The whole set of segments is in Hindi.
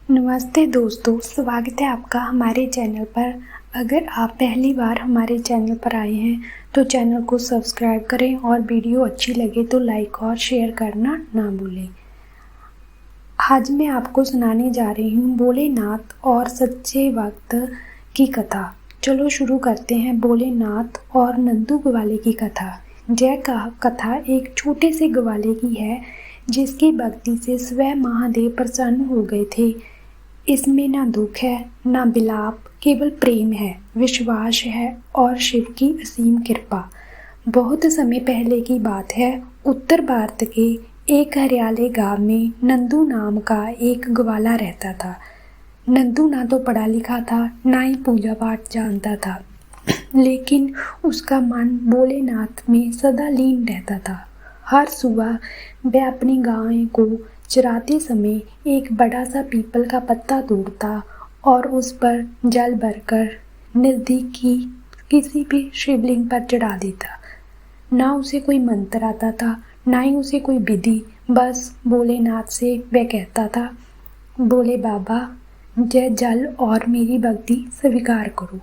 नमस्ते दोस्तों, स्वागत है आपका हमारे चैनल पर। अगर आप पहली बार हमारे चैनल पर आए हैं तो चैनल को सब्सक्राइब करें और वीडियो अच्छी लगे तो लाइक और शेयर करना ना भूलें। आज मैं आपको सुनाने जा रही हूँ भोलेनाथ और सच्चे भक्त की कथा। चलो शुरू करते हैं भोलेनाथ और नंदू ग्वाले की कथा। यह कथा एक छोटे से ग्वाले की है जिसकी भक्ति से स्वयं महादेव प्रसन्न हो गए थे। इसमें ना दुख है ना विलाप, केवल प्रेम है, विश्वास है और शिव की असीम कृपा। बहुत समय पहले की बात है। उत्तर भारत के एक हरियाले गांव में नंदू नाम का एक ग्वाला रहता था। नंदू ना तो पढ़ा लिखा था, ना ही पूजा पाठ जानता था, लेकिन उसका मन भोलेनाथ में सदा लीन रहता था। हर सुबह वह अपनी गाय को चराते समय एक बड़ा सा पीपल का पत्ता तोड़ता और उस पर जल भरकर नज़दीक की किसी भी शिवलिंग पर चढ़ा देता। ना उसे कोई मंत्र आता था, ना ही उसे कोई विधि। बस भोलेनाथ से वह कहता था, भोले बाबा, यह जल और मेरी भक्ति स्वीकार करो।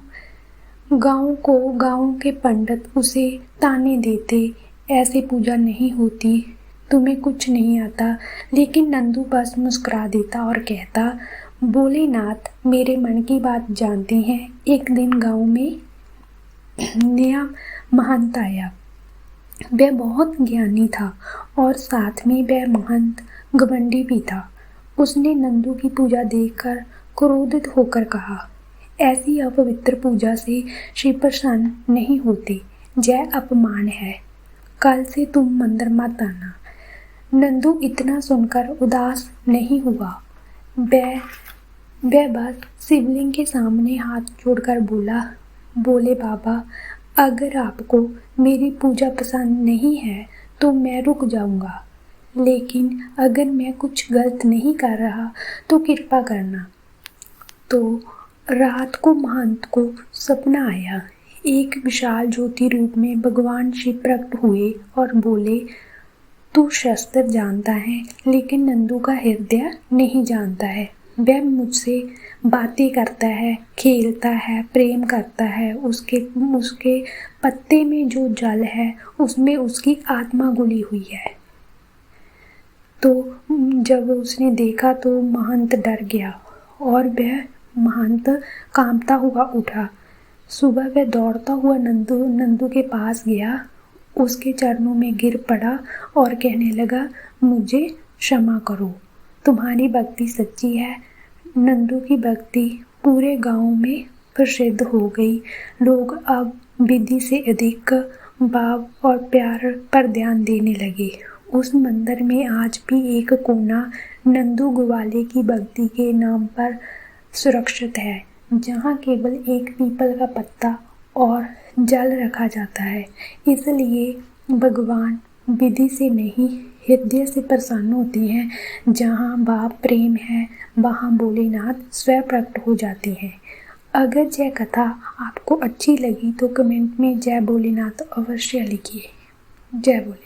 गाँव के पंडित उसे ताने देते, ऐसे पूजा नहीं होती, तुम्हें कुछ नहीं आता। लेकिन नंदू बस मुस्कुरा देता और कहता, भोलेनाथ मेरे मन की बात जानते हैं। एक दिन गांव में नया महंत आया। वह बहुत ज्ञानी था और साथ में वह महंत घमंडी भी था। उसने नंदू की पूजा देखकर क्रोधित होकर कहा, ऐसी अपवित्र पूजा से शिव प्रसन्न नहीं होते, यह अपमान है। कल से तुम मंदिर मत आना। नंदू इतना सुनकर उदास नहीं हुआ। वह बस शिवलिंग के सामने हाथ जोड़कर बोला, बोले बाबा, अगर आपको मेरी पूजा पसंद नहीं है तो मैं रुक जाऊंगा, लेकिन अगर मैं कुछ गलत नहीं कर रहा तो कृपा करना। तो रात को महंत को सपना आया। एक विशाल ज्योति रूप में भगवान शिव प्रकट हुए और बोले, तू शस्त्र जानता है लेकिन नंदू का हृदय नहीं जानता है। वह मुझसे बातें करता है, खेलता है, प्रेम करता है। उसके पत्ते में जो जल है उसमें उसकी आत्मा घुली हुई है। तो जब उसने देखा तो महंत डर गया और वह महंत कांपता हुआ उठा। सुबह वह दौड़ता हुआ नंदू के पास गया, उसके चरणों में गिर पड़ा और कहने लगा, मुझे क्षमा करो, तुम्हारी भक्ति सच्ची है। नंदू की भक्ति पूरे गांव में प्रसिद्ध हो गई। लोग अब विधि से अधिक भाव और प्यार पर ध्यान देने लगे। उस मंदिर में आज भी एक कोना नंदू ग्वाले की भक्ति के नाम पर सुरक्षित है, जहाँ केवल एक पीपल का पत्ता और जल रखा जाता है। इसलिए भगवान विधि से नहीं, हृदय से प्रसन्न होते हैं। जहाँ भाव प्रेम है वहाँ भोलेनाथ स्वयं प्रकट हो जाते हैं। अगर यह कथा आपको अच्छी लगी तो कमेंट में जय भोलेनाथ अवश्य लिखिए। जय भोले।